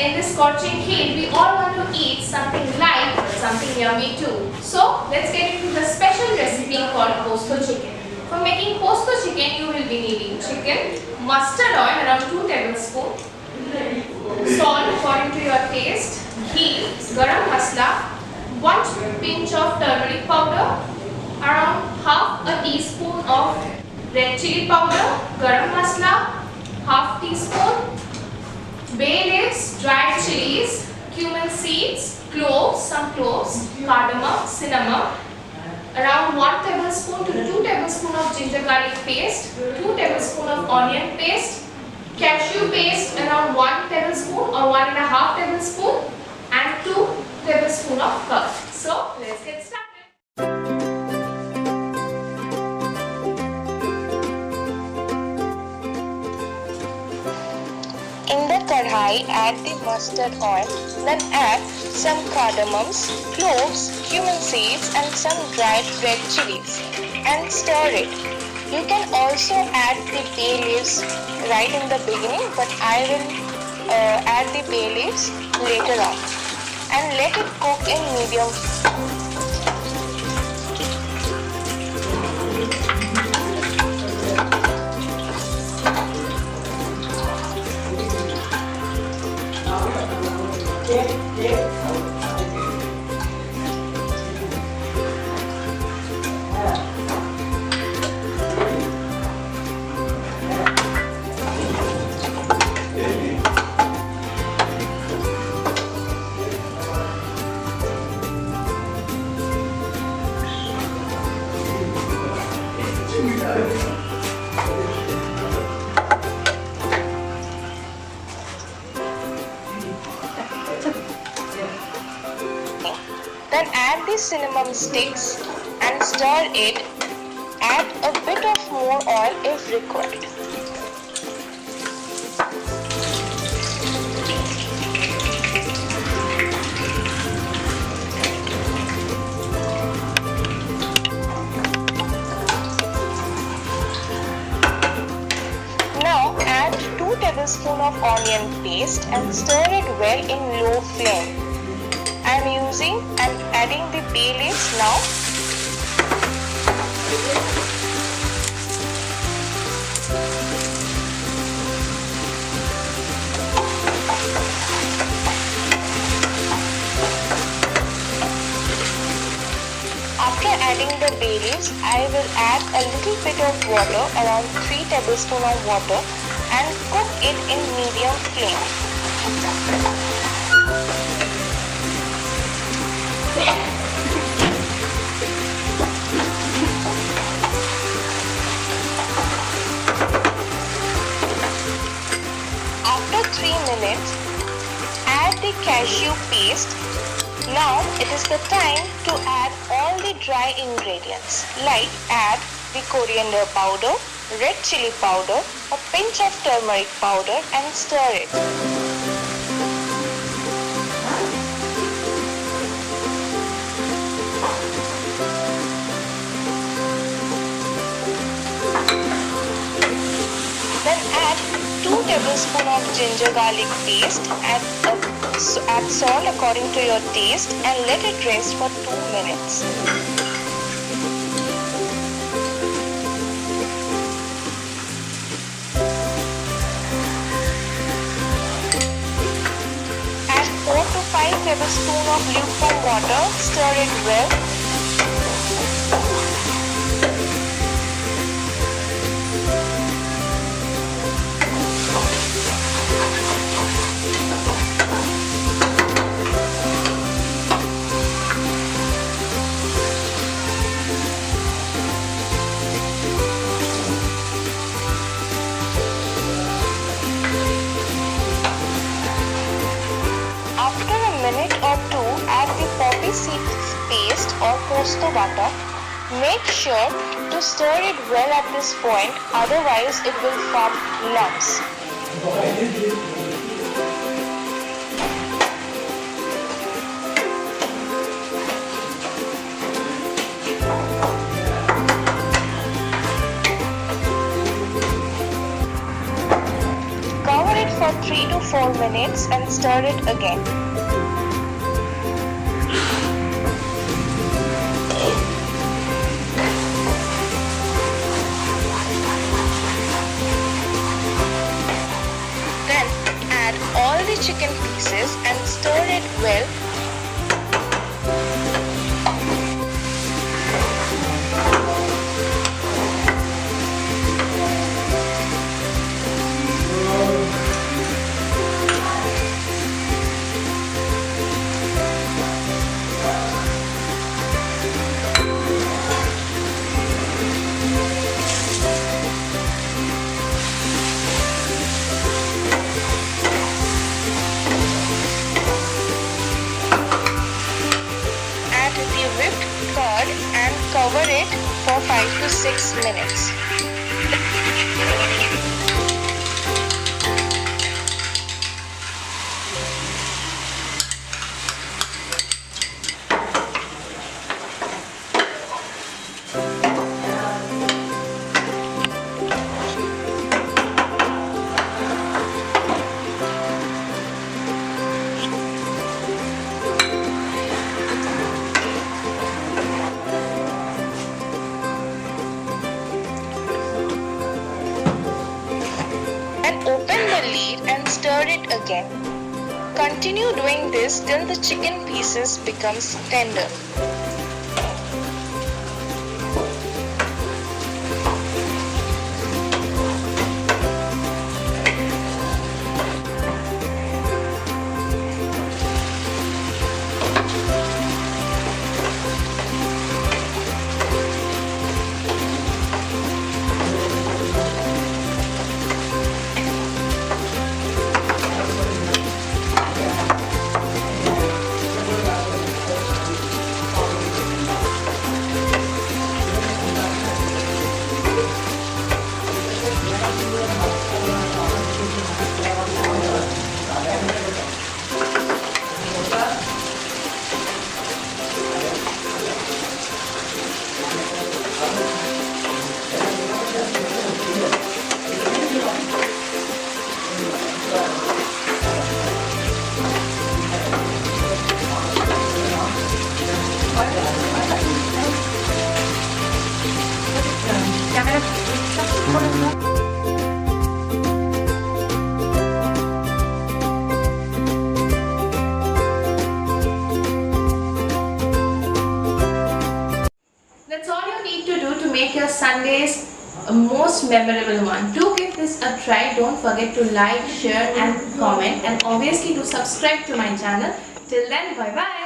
in this scorching heat, we all want to eat something light but something yummy too. So let's get into the special recipe called posto chicken. For making posto chicken, you will be needing chicken, mustard oil around 2 tablespoons, salt according to your taste, ghee, garam masala, 1 pinch of turmeric powder, around half a teaspoon of red chili powder, garam masala, half teaspoon, bay leaves, dried chilies, cumin seeds, cloves, some cloves, cardamom, cinnamon, around 1 tablespoon to 2 tablespoons of ginger garlic paste, 2 tablespoons of onion paste, cashew paste around 1 tablespoon or 1.5 tablespoon, and 2 tablespoons of curd. So let's get started. In the kadhai, add the mustard oil, then add some cardamoms, cloves, cumin seeds and some dried red chilies and stir it. You can also add the bay leaves right in the beginning, but I will add the bay leaves later on, and let it cook in medium. Then add the cinnamon sticks and stir it. Add a bit of more oil if required. Now add 2 tablespoons of onion paste and stir it well in low flame. I am using and adding the bay leaves now. After adding the bay leaves, I will add a little bit of water, around 3 tablespoons of water, and cook it in medium flame. After 3 minutes, add the cashew paste. Now it is the time to add all the dry ingredients, like add the coriander powder, red chili powder, a pinch of turmeric powder and stir it. Then add 2 tablespoons of ginger garlic paste, add salt according to your taste and let it rest for 2 minutes. Add 4 to 5 tablespoons of lukewarm water, stir it well. Minute or 2, add the poppy seed paste or posto BATA. Make sure to stir it well at this point, otherwise it will form lumps. Cover it for 3 to 4 minutes. minutes and stir it again. Then add all the chicken pieces and stir it well. Whipped curd and cover it for 5 to 6 minutes. Open the lid and stir it again. Continue doing this till the chicken pieces becomes tender. That's all you need to do to make your Sundays a most memorable one. Do give this a try. Don't forget to like, share and comment, and obviously do subscribe to my channel. Till then, bye bye.